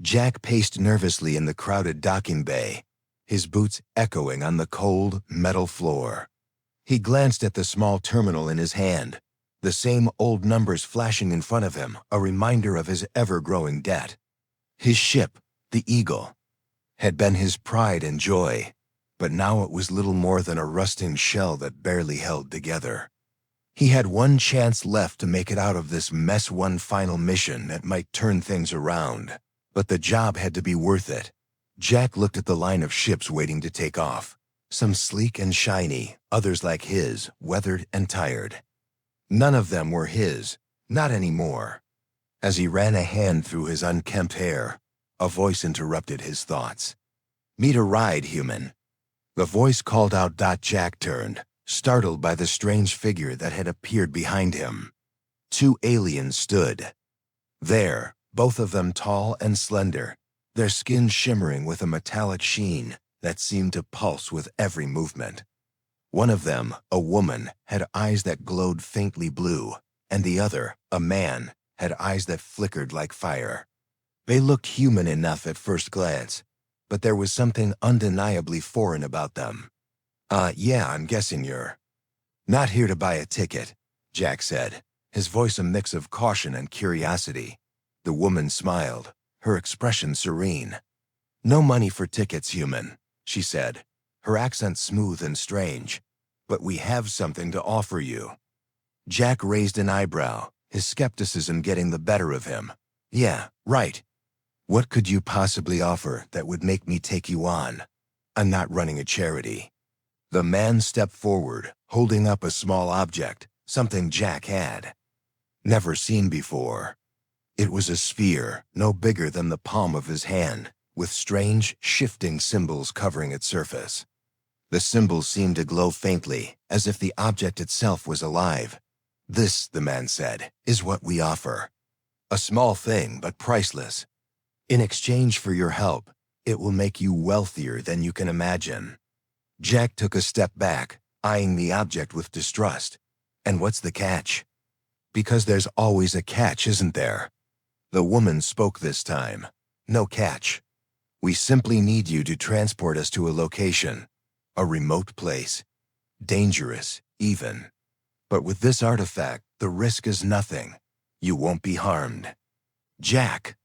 Jack paced nervously in the crowded docking bay, his boots echoing on the cold, metal floor. He glanced at the small terminal in his hand, the same old numbers flashing in front of him, a reminder of his ever-growing debt. His ship, the Eagle, had been his pride and joy, but now it was little more than a rusting shell that barely held together. He had one chance left to make it out of this mess, one final mission that might turn things around, but the job had to be worth it. Jack looked at the line of ships waiting to take off, some sleek and shiny, others like his, weathered and tired. None of them were his, not anymore. As he ran a hand through his unkempt hair, a voice interrupted his thoughts. "Need a ride, human?" The voice called out. Jack turned, startled by the strange figure that had appeared behind him. Two aliens stood there, both of them tall and slender, their skin shimmering with a metallic sheen that seemed to pulse with every movement. One of them, a woman, had eyes that glowed faintly blue, and the other, a man, had eyes that flickered like fire. They looked human enough at first glance, but there was something undeniably foreign about them. Yeah, I'm guessing you're not here to buy a ticket," Jack said, his voice a mix of caution and curiosity. The woman smiled, her expression serene. "No money for tickets, human," she said, her accent smooth and strange. "But we have something to offer you." Jack raised an eyebrow, his skepticism getting the better of him. "Yeah, right. What could you possibly offer that would make me take you on? I'm not running a charity." The man stepped forward, holding up a small object, something Jack had never seen before. It was a sphere, no bigger than the palm of his hand, with strange, shifting symbols covering its surface. The symbols seemed to glow faintly, as if the object itself was alive. "This," the man said, "is what we offer. A small thing, but priceless. In exchange for your help, it will make you wealthier than you can imagine." Jack took a step back, eyeing the object with distrust. "And what's the catch?" "Because there's always a catch, isn't there?" The woman spoke this time. "No catch. We simply need you to transport us to a location, a remote place. Dangerous, even. But with this artifact, the risk is nothing. You won't be harmed." Jack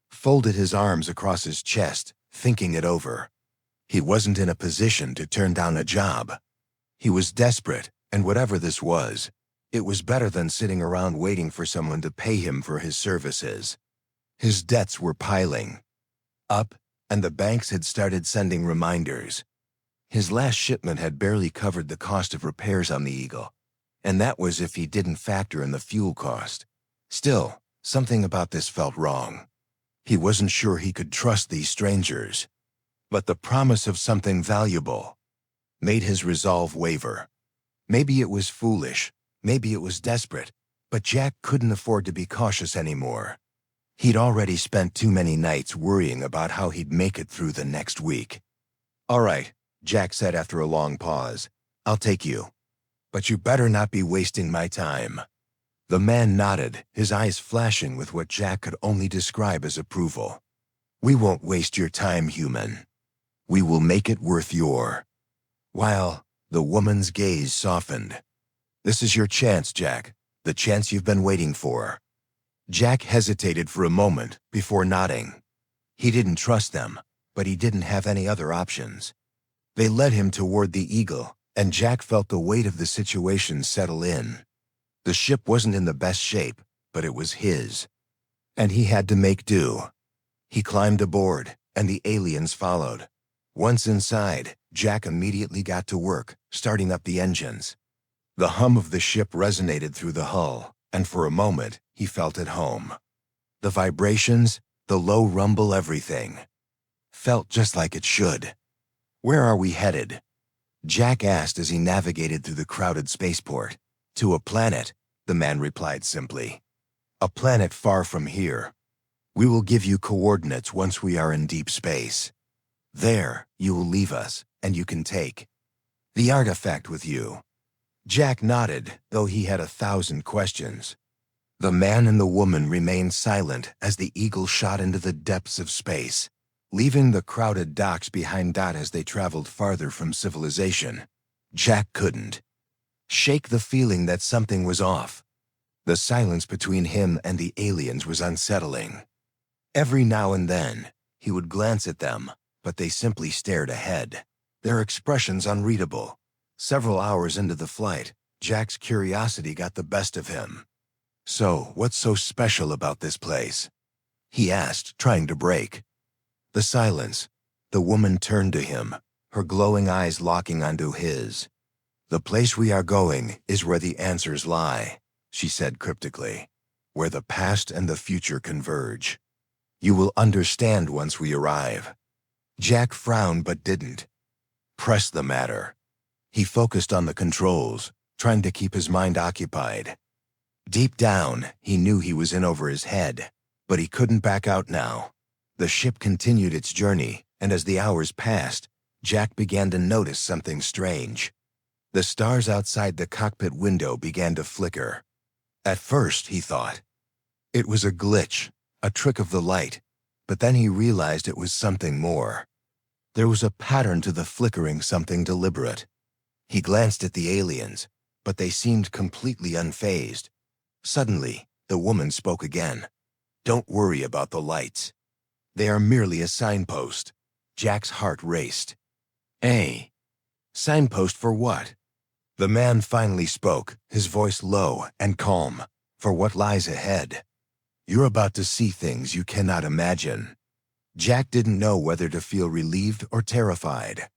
folded his arms across his chest, thinking it over. He wasn't in a position to turn down a job. He was desperate, and whatever this was, it was better than sitting around waiting for someone to pay him for his services. His debts were piling up, and the banks had started sending reminders. His last shipment had barely covered the cost of repairs on the Eagle, and that was if he didn't factor in the fuel cost. Still, something about this felt wrong. He wasn't sure he could trust these strangers, but the promise of something valuable made his resolve waver. Maybe it was foolish, maybe it was desperate, but Jack couldn't afford to be cautious anymore. He'd already spent too many nights worrying about how he'd make it through the next week. "All right," Jack said after a long pause. "I'll take you. But you better not be wasting my time." The man nodded, his eyes flashing with what Jack could only describe as approval. "We won't waste your time, human. We will make it worth your while." The woman's gaze softened. "This is your chance, Jack, the chance you've been waiting for." Jack hesitated for a moment before nodding. He didn't trust them, but he didn't have any other options. They led him toward the Eagle, and Jack felt the weight of the situation settle in. The ship wasn't in the best shape, but it was his, and he had to make do. He climbed aboard, and the aliens followed. Once inside, Jack immediately got to work, starting up the engines. The hum of the ship resonated through the hull, and for a moment, he felt at home. The vibrations, the low rumble, everything felt just like it should. "Where are we headed?" Jack asked as he navigated through the crowded spaceport. "To a planet," the man replied simply. "A planet far from here. We will give you coordinates once we are in deep space. There, you will leave us, and you can take the artifact with you." Jack nodded, though he had 1,000 questions. The man and the woman remained silent as the eagle shot into the depths of space, leaving the crowded docks behind. As they traveled farther from civilization, Jack couldn't shake the feeling that something was off. The silence between him and the aliens was unsettling. Every now and then, he would glance at them, but they simply stared ahead, their expressions unreadable. Several hours into the flight, Jack's curiosity got the best of him. "So, what's so special about this place?" he asked, trying to break the silence. The woman turned to him, her glowing eyes locking onto his. "The place we are going is where the answers lie," she said cryptically. "Where the past and the future converge. You will understand once we arrive." Jack frowned but didn't press the matter. He focused on the controls, trying to keep his mind occupied. Deep down, he knew he was in over his head, but he couldn't back out now. The ship continued its journey, and as the hours passed, Jack began to notice something strange. The stars outside the cockpit window began to flicker. At first, he thought it was a glitch, a trick of the light, but then he realized it was something more. There was a pattern to the flickering, something deliberate. He glanced at the aliens, but they seemed completely unfazed. Suddenly, the woman spoke again. "Don't worry about the lights. They are merely a signpost." Jack's heart raced. "A signpost for what?" The man finally spoke, his voice low and calm. "For what lies ahead. You're about to see things you cannot imagine." Jack didn't know whether to feel relieved or terrified.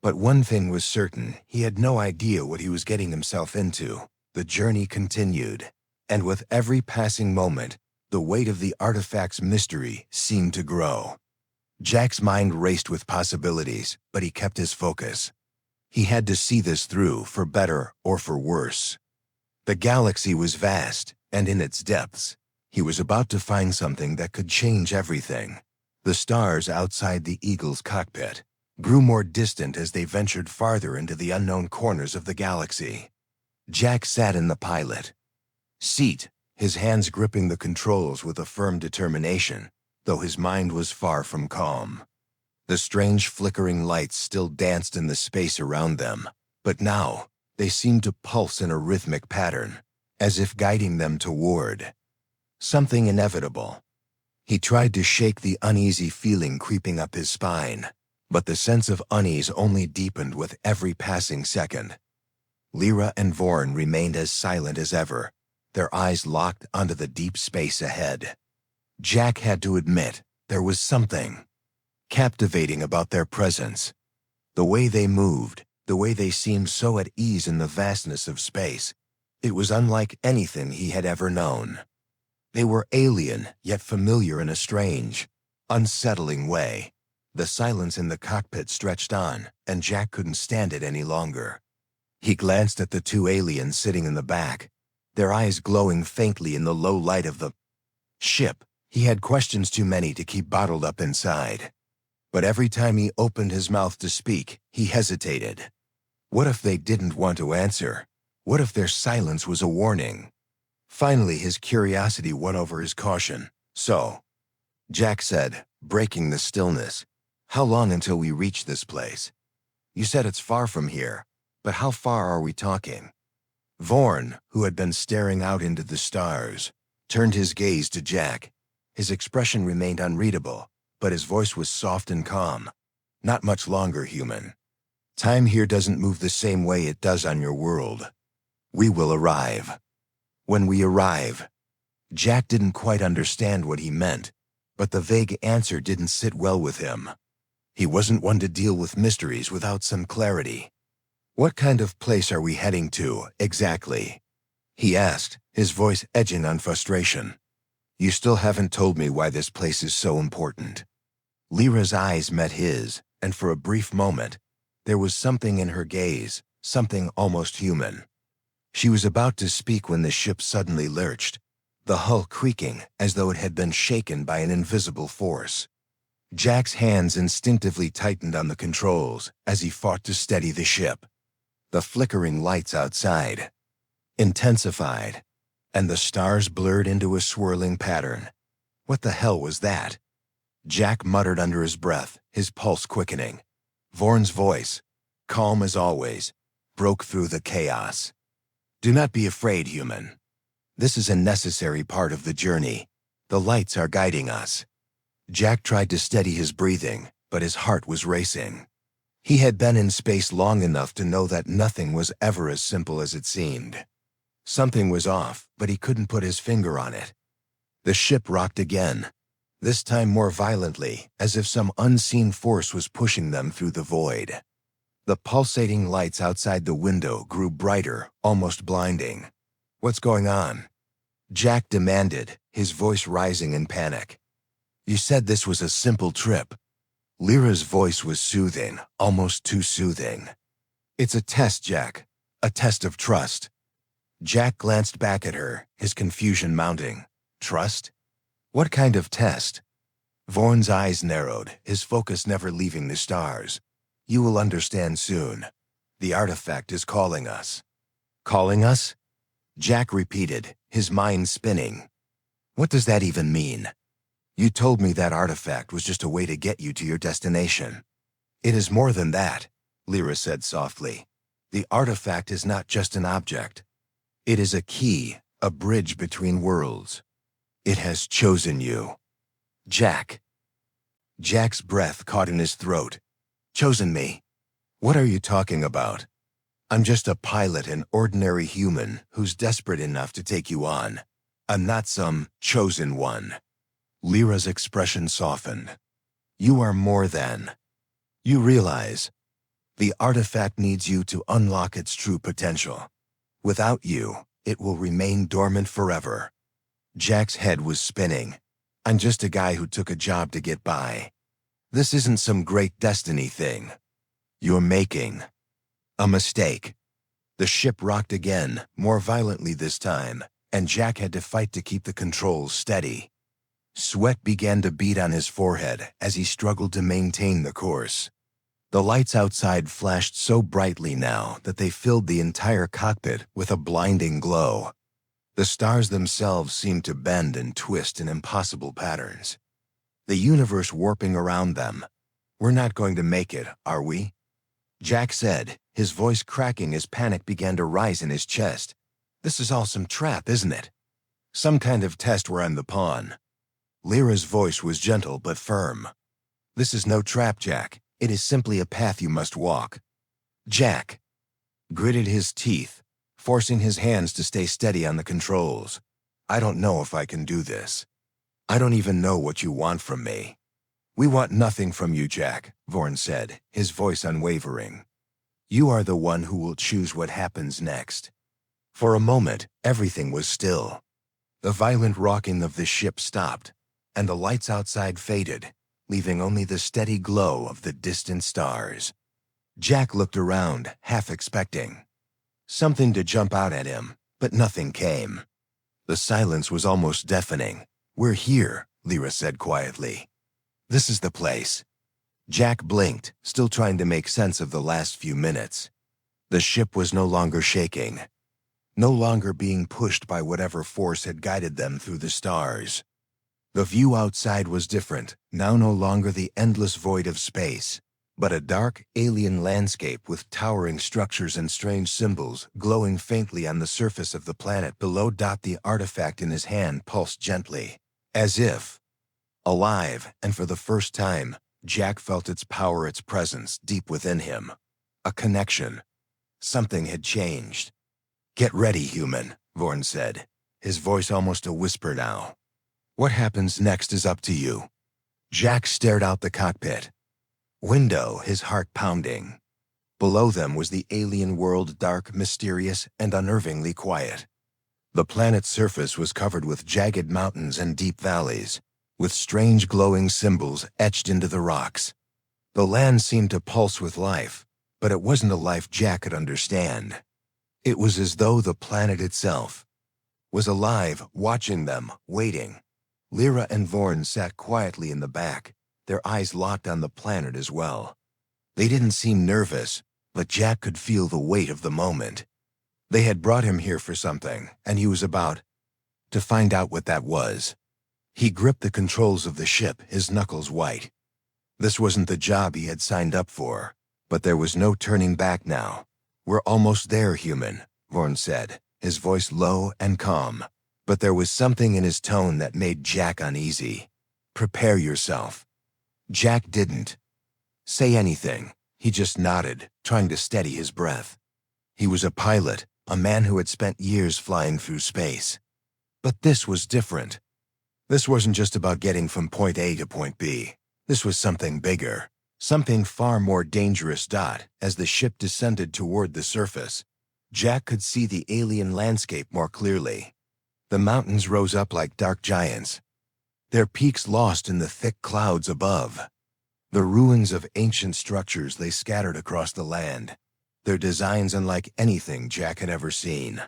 But one thing was certain, he had no idea what he was getting himself into. The journey continued, and with every passing moment, the weight of the artifact's mystery seemed to grow. Jack's mind raced with possibilities, but he kept his focus. He had to see this through, for better or for worse. The galaxy was vast, and in its depths, he was about to find something that could change everything. The stars outside the Eagle's cockpit grew more distant as they ventured farther into the unknown corners of the galaxy. Jack sat in the pilot seat, his hands gripping the controls with a firm determination, though his mind was far from calm. The strange flickering lights still danced in the space around them, but now they seemed to pulse in a rhythmic pattern, as if guiding them toward something inevitable. He tried to shake the uneasy feeling creeping up his spine, but the sense of unease only deepened with every passing second. Lyra and Vorn remained as silent as ever, their eyes locked onto the deep space ahead. Jack had to admit there was something captivating about their presence. The way they moved, the way they seemed so at ease in the vastness of space. It was unlike anything he had ever known. They were alien, yet familiar in a strange, unsettling way. The silence in the cockpit stretched on, and Jack couldn't stand it any longer. He glanced at the two aliens sitting in the back, their eyes glowing faintly in the low light of the ship. He had questions too many to keep bottled up inside. But every time he opened his mouth to speak, he hesitated. What if they didn't want to answer? What if their silence was a warning? Finally, his curiosity won over his caution. "So," Jack said, breaking the stillness, "how long until we reach this place? You said it's far from here, but how far are we talking?" Vorn, who had been staring out into the stars, turned his gaze to Jack. His expression remained unreadable, but his voice was soft and calm. "Not much longer, human. Time here doesn't move the same way it does on your world. We will arrive. When we arrive." Jack didn't quite understand what he meant, but the vague answer didn't sit well with him. He wasn't one to deal with mysteries without some clarity. "What kind of place are we heading to, exactly?" he asked, his voice edging on frustration. "You still haven't told me why this place is so important." Lyra's eyes met his, and for a brief moment, there was something in her gaze, something almost human. She was about to speak when the ship suddenly lurched, the hull creaking as though it had been shaken by an invisible force. Jack's hands instinctively tightened on the controls as he fought to steady the ship. The flickering lights outside intensified, and the stars blurred into a swirling pattern. What the hell was that? Jack muttered under his breath, his pulse quickening. Vorn's voice, calm as always, broke through the chaos. Do not be afraid, human. This is a necessary part of the journey. The lights are guiding us. Jack tried to steady his breathing, but his heart was racing. He had been in space long enough to know that nothing was ever as simple as it seemed. Something was off, but he couldn't put his finger on it. The ship rocked again, this time more violently, as if some unseen force was pushing them through the void. The pulsating lights outside the window grew brighter, almost blinding. What's going on? Jack demanded, his voice rising in panic. You said this was a simple trip. Lyra's voice was soothing, almost too soothing. It's a test, Jack. A test of trust. Jack glanced back at her, his confusion mounting. Trust? What kind of test? Vorn's eyes narrowed, his focus never leaving the stars. You will understand soon. The artifact is calling us. Calling us? Jack repeated, his mind spinning. What does that even mean? You told me that artifact was just a way to get you to your destination. It is more than that, Lyra said softly. The artifact is not just an object. It is a key, a bridge between worlds. It has chosen you. Jack. Jack's breath caught in his throat. Chosen me? What are you talking about? I'm just a pilot, an ordinary human who's desperate enough to take you on. I'm not some chosen one. Lyra's expression softened. You are more than. You realize. The artifact needs you to unlock its true potential. Without you, it will remain dormant forever. Jack's head was spinning. I'm just a guy who took a job to get by. This isn't some great destiny thing. You're making a mistake. The ship rocked again, more violently this time, and Jack had to fight to keep the controls steady. Sweat began to bead on his forehead as he struggled to maintain the course. The lights outside flashed so brightly now that they filled the entire cockpit with a blinding glow. The stars themselves seemed to bend and twist in impossible patterns. The universe warping around them. We're not going to make it, are we? Jack said, his voice cracking as panic began to rise in his chest. This is all some trap, isn't it? Some kind of test where I'm the pawn. Lyra's voice was gentle but firm. This is no trap, Jack. It is simply a path you must walk. Jack gritted his teeth, forcing his hands to stay steady on the controls. I don't know if I can do this. I don't even know what you want from me. We want nothing from you, Jack, Vorn said, his voice unwavering. You are the one who will choose what happens next. For a moment, everything was still. The violent rocking of the ship stopped, and the lights outside faded, leaving only the steady glow of the distant stars. Jack looked around, half expecting something to jump out at him, but nothing came. The silence was almost deafening. We're here, Lyra said quietly. This is the place. Jack blinked, still trying to make sense of the last few minutes. The ship was no longer shaking, no longer being pushed by whatever force had guided them through the stars. The view outside was different, now no longer the endless void of space, but a dark, alien landscape with towering structures and strange symbols glowing faintly on the surface of the planet below. The artifact in his hand pulsed gently, as if alive, and for the first time, Jack felt its power, its presence deep within him. A connection. Something had changed. Get ready, human, Vorn said, his voice almost a whisper now. What happens next is up to you. Jack stared out the cockpit window, his heart pounding. Below them was the alien world, dark, mysterious, and unnervingly quiet. The planet's surface was covered with jagged mountains and deep valleys, with strange glowing symbols etched into the rocks. The land seemed to pulse with life, but it wasn't a life Jack could understand. It was as though the planet itself was alive, watching them, waiting. Lyra and Vorn sat quietly in the back, their eyes locked on the planet as well. They didn't seem nervous, but Jack could feel the weight of the moment. They had brought him here for something, and he was about to find out what that was. He gripped the controls of the ship, his knuckles white. This wasn't the job he had signed up for, but there was no turning back now. "We're almost there, human," Vorn said, his voice low and calm. But there was something in his tone that made Jack uneasy. "Prepare yourself." Jack didn't say anything. He just nodded, trying to steady his breath. He was a pilot, a man who had spent years flying through space. But this was different. This wasn't just about getting from point A to point B. This was something bigger, something far more dangerous. As the ship descended toward the surface, Jack could see the alien landscape more clearly. The mountains rose up like dark giants, their peaks lost in the thick clouds above. The ruins of ancient structures lay scattered across the land, their designs unlike anything Jack had ever seen.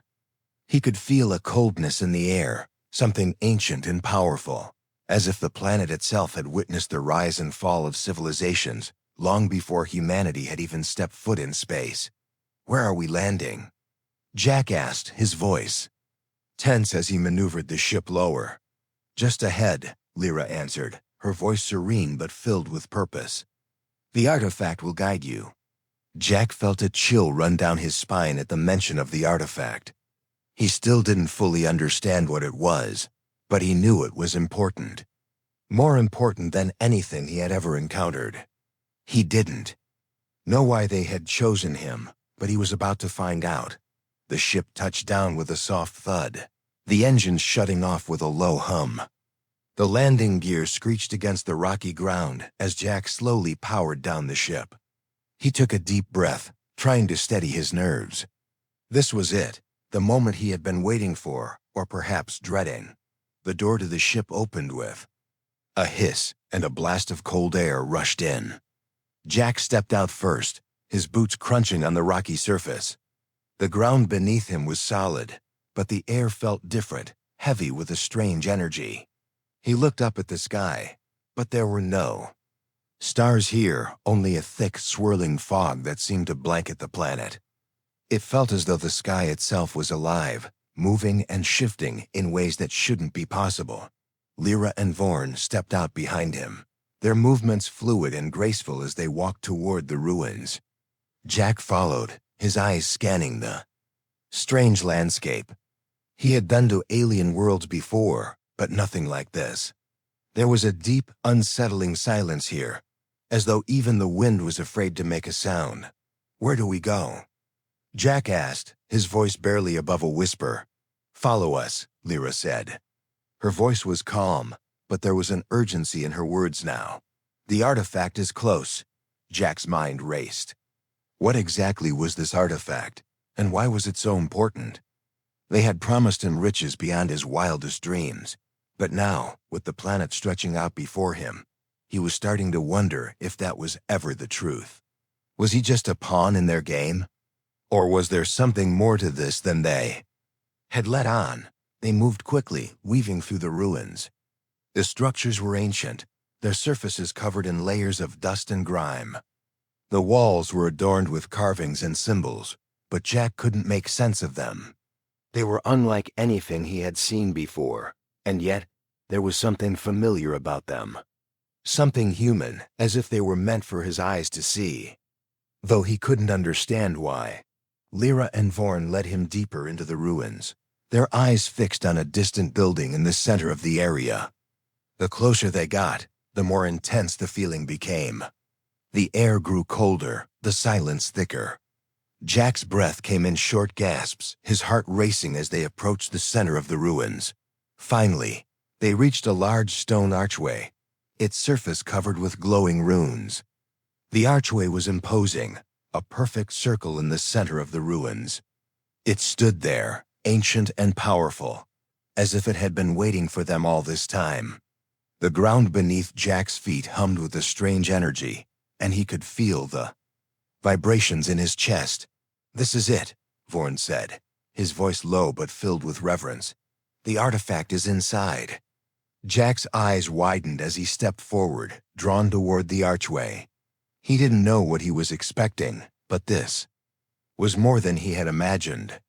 He could feel a coldness in the air, something ancient and powerful, as if the planet itself had witnessed the rise and fall of civilizations long before humanity had even stepped foot in space. "Where are we landing?" Jack asked, his voice tense as he maneuvered the ship lower. "Just ahead," Lyra answered, her voice serene but filled with purpose. "The artifact will guide you." Jack felt a chill run down his spine at the mention of the artifact. He still didn't fully understand what it was, but he knew it was important. More important than anything he had ever encountered. He didn't know why they had chosen him, but he was about to find out. The ship touched down with a soft thud, the engines shutting off with a low hum. The landing gear screeched against the rocky ground as Jack slowly powered down the ship. He took a deep breath, trying to steady his nerves. This was it, the moment he had been waiting for, or perhaps dreading. The door to the ship opened with a hiss, and a blast of cold air rushed in. Jack stepped out first, his boots crunching on the rocky surface. The ground beneath him was solid, but the air felt different, heavy with a strange energy. He looked up at the sky, but there were no stars here, only a thick, swirling fog that seemed to blanket the planet. It felt as though the sky itself was alive, moving and shifting in ways that shouldn't be possible. Lyra and Vorn stepped out behind him, their movements fluid and graceful as they walked toward the ruins. Jack followed, his eyes scanning the strange landscape. He had been to alien worlds before, but nothing like this. There was a deep, unsettling silence here, as though even the wind was afraid to make a sound. "Where do we go?" Jack asked, his voice barely above a whisper. "Follow us," Lyra said. Her voice was calm, but there was an urgency in her words now. "The artifact is close." Jack's mind raced. What exactly was this artifact, and why was it so important? They had promised him riches beyond his wildest dreams, but now, with the planet stretching out before him, he was starting to wonder if that was ever the truth. Was he just a pawn in their game? Or was there something more to this than they had let on? They moved quickly, weaving through the ruins. The structures were ancient, their surfaces covered in layers of dust and grime. The walls were adorned with carvings and symbols, but Jack couldn't make sense of them. They were unlike anything he had seen before, and yet there was something familiar about them. Something human, as if they were meant for his eyes to see. Though he couldn't understand why. Lyra and Vorn led him deeper into the ruins, their eyes fixed on a distant building in the center of the area. The closer they got, the more intense the feeling became. The air grew colder, the silence thicker. Jack's breath came in short gasps, his heart racing as they approached the center of the ruins. Finally, they reached a large stone archway, its surface covered with glowing runes. The archway was imposing, a perfect circle in the center of the ruins. It stood there, ancient and powerful, as if it had been waiting for them all this time. The ground beneath Jack's feet hummed with a strange energy, and he could feel the vibrations in his chest. "This is it," Vorn said, his voice low but filled with reverence. "The artifact is inside." Jack's eyes widened as he stepped forward, drawn toward the archway. He didn't know what he was expecting, but this was more than he had imagined.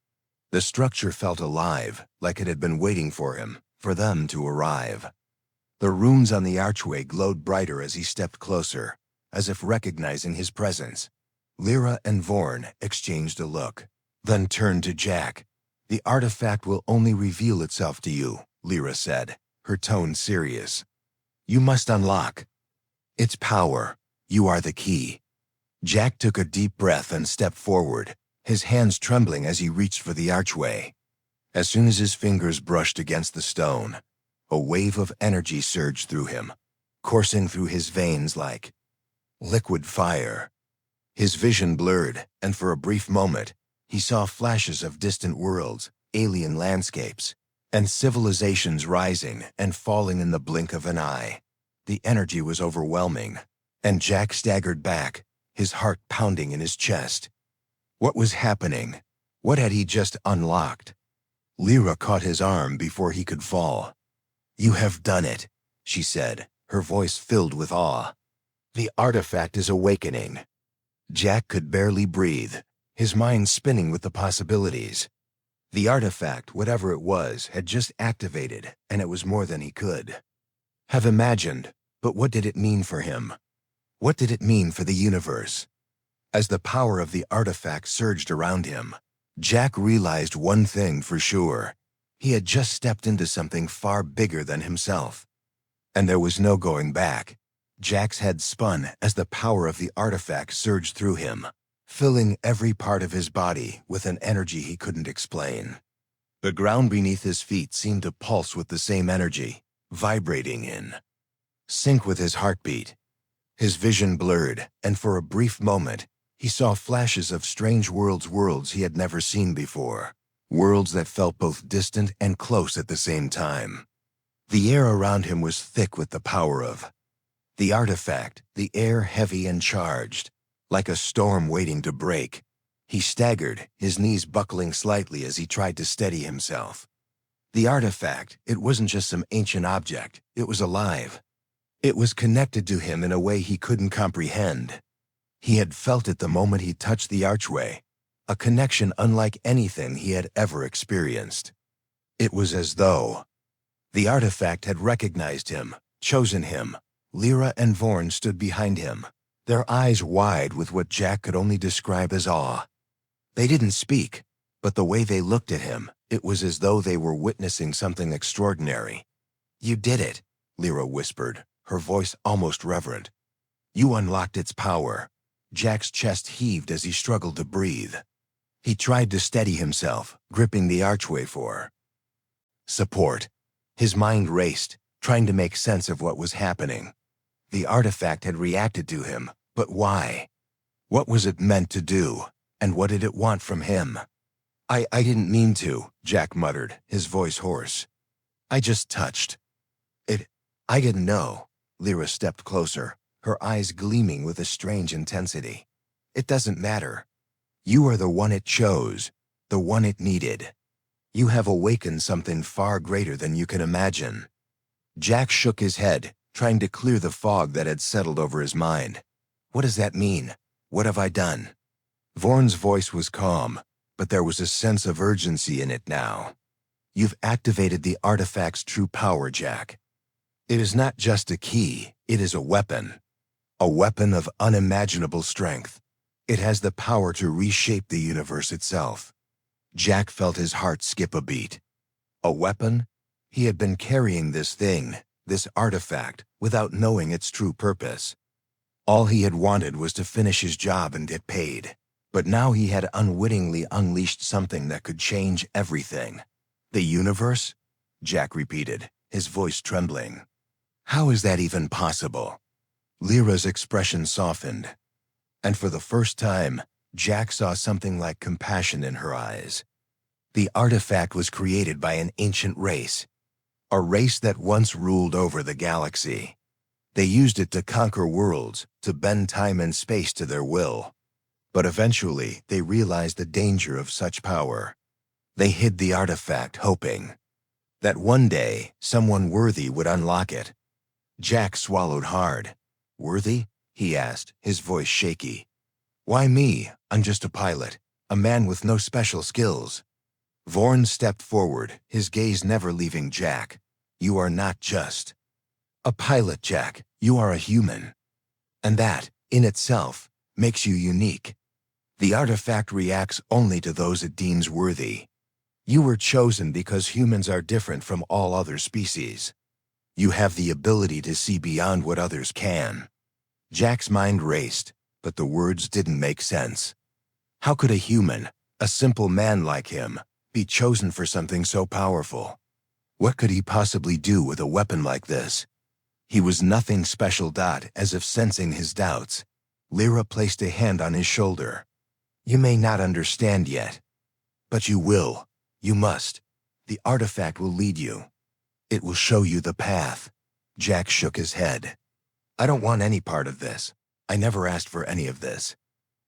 The structure felt alive, like it had been waiting for him, for them to arrive. The runes on the archway glowed brighter as he stepped closer, as if recognizing his presence. Lyra and Vorn exchanged a look, then turned to Jack. "The artifact will only reveal itself to you," Lyra said, her tone serious. "You must unlock its power. You are the key." Jack took a deep breath and stepped forward, his hands trembling as he reached for the archway. As soon as his fingers brushed against the stone, a wave of energy surged through him, coursing through his veins like liquid fire. His vision blurred, and for a brief moment, he saw flashes of distant worlds, alien landscapes, and civilizations rising and falling in the blink of an eye. The energy was overwhelming, and Jack staggered back, his heart pounding in his chest. What was happening? What had he just unlocked? Lyra caught his arm before he could fall. "You have done it," she said, her voice filled with awe. "The artifact is awakening." Jack could barely breathe, his mind spinning with the possibilities. The artifact, whatever it was, had just activated, and it was more than he could have imagined. But what did it mean for him? What did it mean for the universe? As the power of the artifact surged around him, Jack realized one thing for sure. He had just stepped into something far bigger than himself. And there was no going back. Jack's head spun as the power of the artifact surged through him, filling every part of his body with an energy he couldn't explain. The ground beneath his feet seemed to pulse with the same energy, vibrating in sync with his heartbeat. His vision blurred, and for a brief moment, he saw flashes of strange worlds he had never seen before, worlds that felt both distant and close at the same time. The air around him was thick with the power of the artifact, the air heavy and charged, like a storm waiting to break. He staggered, his knees buckling slightly as he tried to steady himself. The artifact, it wasn't just some ancient object, it was alive. It was connected to him in a way he couldn't comprehend. He had felt it the moment he touched the archway, a connection unlike anything he had ever experienced. It was as though the artifact had recognized him, chosen him. Lyra and Vorn stood behind him, their eyes wide with what Jack could only describe as awe. They didn't speak, but the way they looked at him, it was as though they were witnessing something extraordinary. "You did it," Lyra whispered, her voice almost reverent. "You unlocked its power." Jack's chest heaved as he struggled to breathe. He tried to steady himself, gripping the archway for support. His mind raced, trying to make sense of what was happening. The artifact had reacted to him, but why? What was it meant to do, and what did it want from him? I didn't mean to," Jack muttered, his voice hoarse. "I just touched it. I didn't know." Lyra stepped closer, her eyes gleaming with a strange intensity. "It doesn't matter. You are the one it chose, the one it needed. You have awakened something far greater than you can imagine." Jack shook his head, trying to clear the fog that had settled over his mind. "What does that mean? What have I done?" Vorn's voice was calm, but there was a sense of urgency in it now. "You've activated the artifact's true power, Jack. It is not just a key, it is a weapon of unimaginable strength. It has the power to reshape the universe itself." Jack felt his heart skip a beat. A weapon? He had been carrying this thing, this artifact, without knowing its true purpose. All he had wanted was to finish his job and get paid. But now he had unwittingly unleashed something that could change everything. "The universe?" Jack repeated, his voice trembling. "How is that even possible?" Lyra's expression softened, and for the first time, Jack saw something like compassion in her eyes. The artifact was created by an ancient race, a race that once ruled over the galaxy. They used it to conquer worlds, to bend time and space to their will. But eventually, they realized the danger of such power. They hid the artifact, hoping that one day, someone worthy would unlock it. Jack swallowed hard. "Worthy?" he asked, his voice shaky. "Why me? I'm just a pilot, a man with no special skills." Vorn stepped forward, his gaze never leaving Jack. You are not just a pilot, Jack. You are a human. And that, in itself, makes you unique. The artifact reacts only to those it deems worthy. You were chosen because humans are different from all other species. You have the ability to see beyond what others can. Jack's mind raced, but the words didn't make sense. How could a human, a simple man like him, be chosen for something so powerful? What could he possibly do with a weapon like this? He was nothing special. As if sensing his doubts, Lyra placed a hand on his shoulder. You may not understand yet, but you will. You must. The artifact will lead you. It will show you the path. Jack shook his head. I don't want any part of this. I never asked for any of this.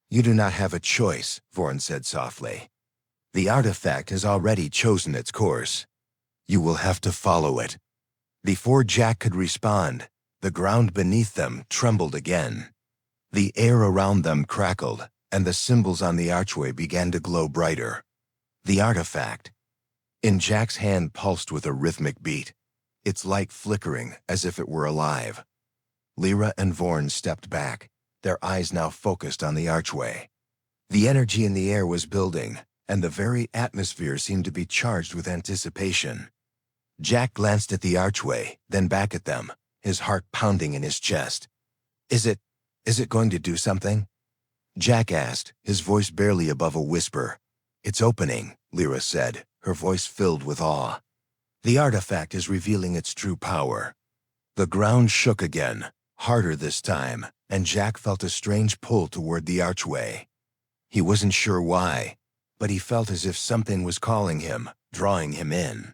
You do not have a choice, Vorn said softly. The artifact has already chosen its course. You will have to follow it. Before Jack could respond, the ground beneath them trembled again. The air around them crackled, and the symbols on the archway began to glow brighter. The artifact in Jack's hand pulsed with a rhythmic beat, its light flickering as if it were alive. Lyra and Vorn stepped back, their eyes now focused on the archway. The energy in the air was building, and the very atmosphere seemed to be charged with anticipation. Jack glanced at the archway, then back at them, his heart pounding in his chest. Is it going to do something? Jack asked, his voice barely above a whisper. It's opening, Lyra said, her voice filled with awe. The artifact is revealing its true power. The ground shook again, harder this time, and Jack felt a strange pull toward the archway. He wasn't sure why, but he felt as if something was calling him, drawing him in.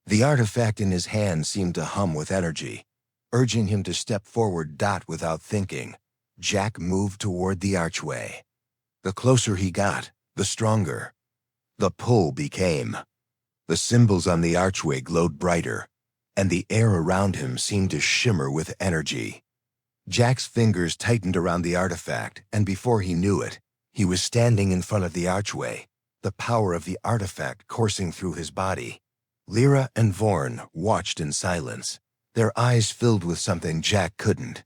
The artifact in his hand seemed to hum with energy, urging him to step forward. Without thinking, Jack moved toward the archway. The closer he got, the stronger the pull became. The symbols on the archway glowed brighter, and the air around him seemed to shimmer with energy. Jack's fingers tightened around the artifact, and before he knew it, he was standing in front of the archway, the power of the artifact coursing through his body. Lyra and Vorn watched in silence, their eyes filled with something Jack couldn't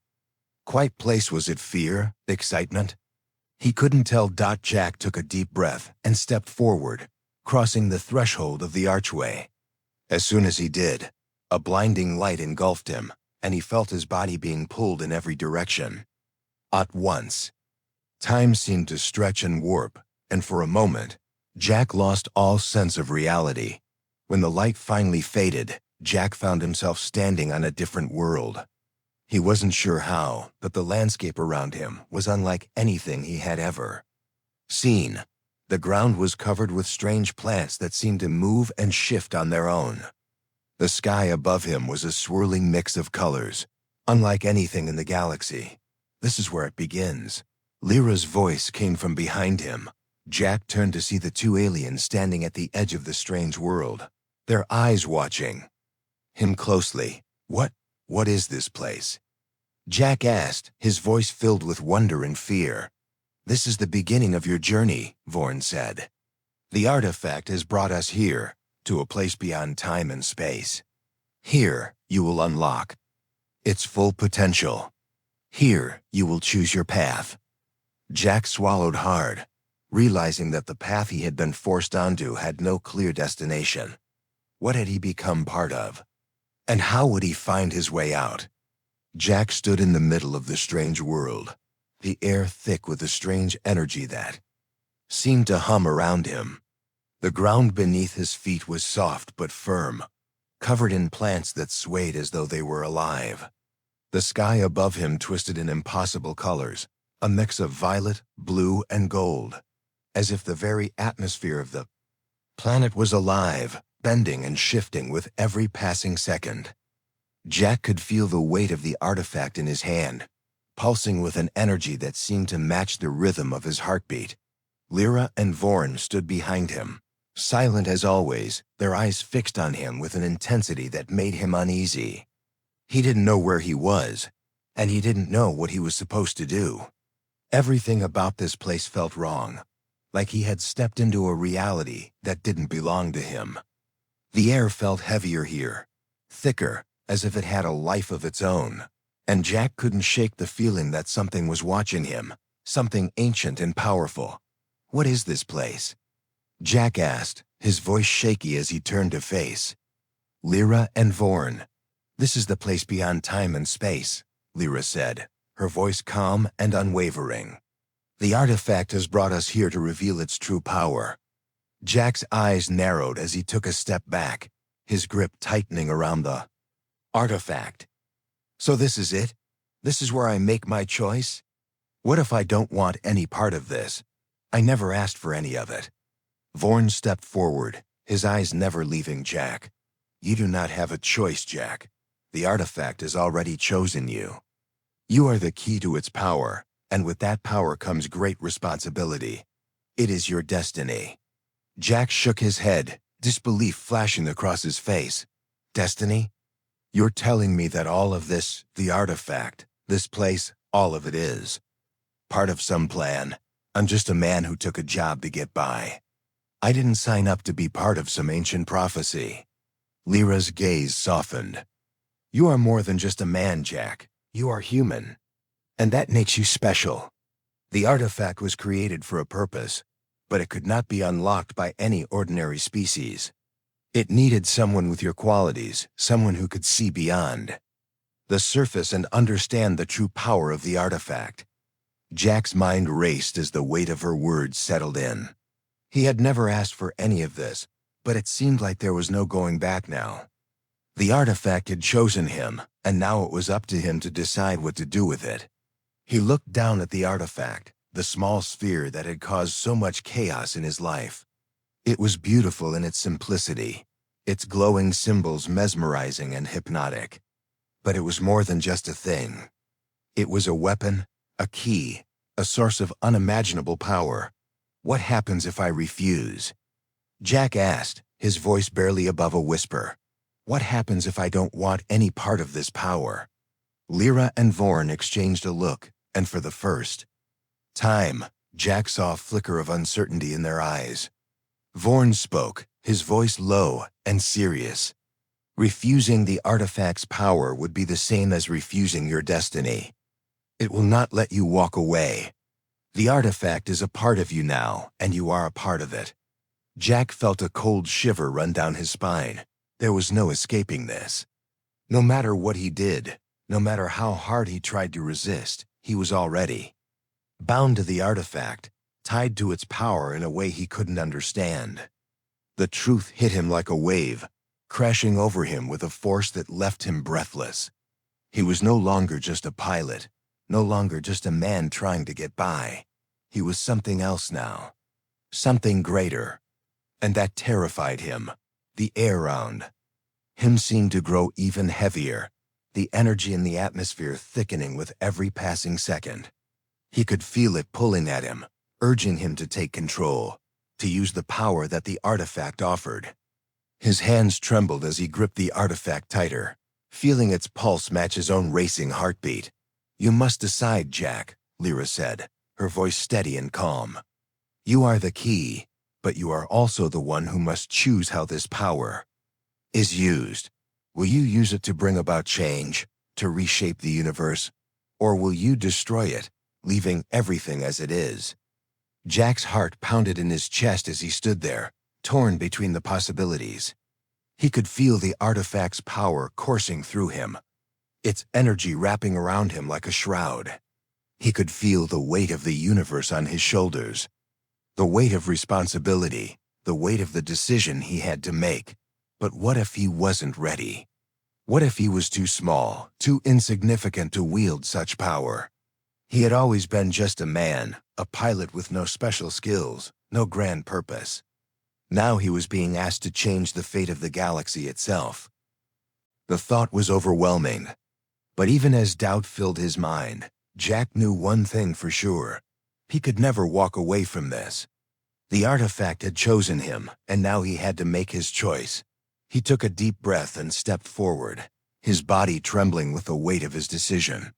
quite place. Was it fear, excitement? He couldn't tell. Jack took a deep breath and stepped forward, crossing the threshold of the archway. As soon as he did, a blinding light engulfed him, and he felt his body being pulled in every direction. At once, time seemed to stretch and warp, and for a moment, Jack lost all sense of reality. When the light finally faded, Jack found himself standing on a different world. He wasn't sure how, but the landscape around him was unlike anything he had ever seen. The ground was covered with strange plants that seemed to move and shift on their own. The sky above him was a swirling mix of colors, unlike anything in the galaxy. This is where it begins. Lyra's voice came from behind him. Jack turned to see the two aliens standing at the edge of the strange world, their eyes watching him closely. What is this place? Jack asked, his voice filled with wonder and fear. This is the beginning of your journey, Vorn said. The artifact has brought us here, to a place beyond time and space. Here, you will unlock its full potential. Here, you will choose your path. Jack swallowed hard, realizing that the path he had been forced onto had no clear destination. What had he become part of? And how would he find his way out? Jack stood in the middle of the strange world, the air thick with a strange energy that seemed to hum around him. The ground beneath his feet was soft but firm, covered in plants that swayed as though they were alive. The sky above him twisted in impossible colors, a mix of violet, blue, and gold, as if the very atmosphere of the planet was alive, bending and shifting with every passing second. Jack could feel the weight of the artifact in his hand, pulsing with an energy that seemed to match the rhythm of his heartbeat. Lyra and Vorn stood behind him, silent as always, their eyes fixed on him with an intensity that made him uneasy. He didn't know where he was, and he didn't know what he was supposed to do. Everything about this place felt wrong, like he had stepped into a reality that didn't belong to him. The air felt heavier here, thicker, as if it had a life of its own, and Jack couldn't shake the feeling that something was watching him, something ancient and powerful. "What is this place?" Jack asked, his voice shaky as he turned to face Lyra and Vorn. "This is the place beyond time and space," Lyra said, her voice calm and unwavering. "The artifact has brought us here to reveal its true power." Jack's eyes narrowed as he took a step back, his grip tightening around the artifact. "So this is it? This is where I make my choice? What if I don't want any part of this? I never asked for any of it." Vorn stepped forward, his eyes never leaving Jack. "You do not have a choice, Jack. The artifact has already chosen you. You are the key to its power, and with that power comes great responsibility. It is your destiny." Jack shook his head, disbelief flashing across his face. "Destiny? You're telling me that all of this, the artifact, this place, all of it is part of some plan? I'm just a man who took a job to get by. I didn't sign up to be part of some ancient prophecy." Lyra's gaze softened. "You are more than just a man, Jack. You are human. And that makes you special. The artifact was created for a purpose, but it could not be unlocked by any ordinary species. It needed someone with your qualities, someone who could see beyond the surface and understand the true power of the artifact." Jack's mind raced as the weight of her words settled in. He had never asked for any of this, but it seemed like there was no going back now. The artifact had chosen him, and now it was up to him to decide what to do with it. He looked down at the artifact, the small sphere that had caused so much chaos in his life. It was beautiful in its simplicity, its glowing symbols mesmerizing and hypnotic. But it was more than just a thing. It was a weapon, a key, a source of unimaginable power. "What happens if I refuse?" Jack asked, his voice barely above a whisper. "What happens if I don't want any part of this power?" Lyra and Vorn exchanged a look, and for the first time, Jack saw a flicker of uncertainty in their eyes. Vorn spoke, his voice low and serious. "Refusing the artifact's power would be the same as refusing your destiny. It will not let you walk away. The artifact is a part of you now, and you are a part of it." Jack felt a cold shiver run down his spine. There was no escaping this. No matter what he did, no matter how hard he tried to resist, he was already bound to the artifact, tied to its power in a way he couldn't understand. The truth hit him like a wave, crashing over him with a force that left him breathless. He was no longer just a pilot, no longer just a man trying to get by. He was something else now, something greater. And that terrified him. The air around him seemed to grow even heavier, the energy in the atmosphere thickening with every passing second. He could feel it pulling at him, urging him to take control, to use the power that the artifact offered. His hands trembled as he gripped the artifact tighter, feeling its pulse match his own racing heartbeat. "You must decide, Jack," Lyra said, her voice steady and calm. "You are the key, but you are also the one who must choose how this power is used. Will you use it to bring about change, to reshape the universe, or will you destroy it, leaving everything as it is?" Jack's heart pounded in his chest as he stood there, torn between the possibilities. He could feel the artifact's power coursing through him, its energy wrapping around him like a shroud. He could feel the weight of the universe on his shoulders, the weight of responsibility, the weight of the decision he had to make. But what if he wasn't ready? What if he was too small, too insignificant to wield such power? He had always been just a man, a pilot with no special skills, no grand purpose. Now he was being asked to change the fate of the galaxy itself. The thought was overwhelming. But even as doubt filled his mind, Jack knew one thing for sure. He could never walk away from this. The artifact had chosen him, and now he had to make his choice. He took a deep breath and stepped forward, his body trembling with the weight of his decision.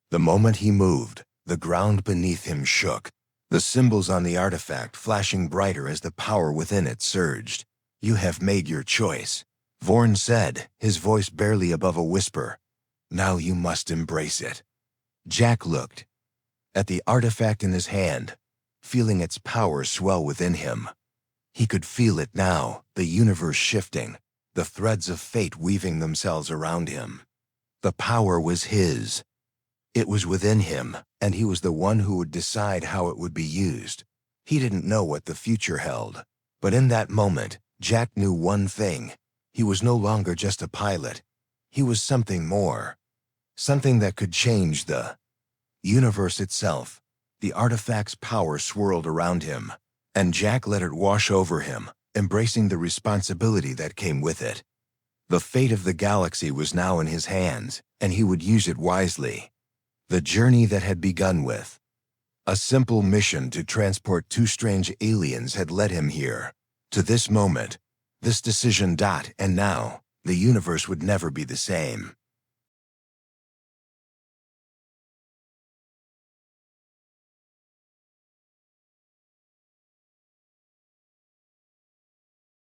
The moment he moved, the ground beneath him shook. the symbols on the artifact flashing brighter as the power within it surged. "You have made your choice," Vorn said, his voice barely above a whisper. "Now you must embrace it." Jack looked at the artifact in his hand, feeling its power swell within him. He could feel it now, the universe shifting, the threads of fate weaving themselves around him. The power was his. It was within him, and he was the one who would decide how it would be used. He didn't know what the future held, but in that moment, Jack knew one thing. He was no longer just a pilot. He was something more. Something that could change the universe itself. The artifact's power swirled around him, and Jack let it wash over him, embracing the responsibility that came with it. The fate of the galaxy was now in his hands, and he would use it wisely. The journey that had begun with a simple mission to transport two strange aliens had led him here, to this moment, this decision. And now, the universe would never be the same.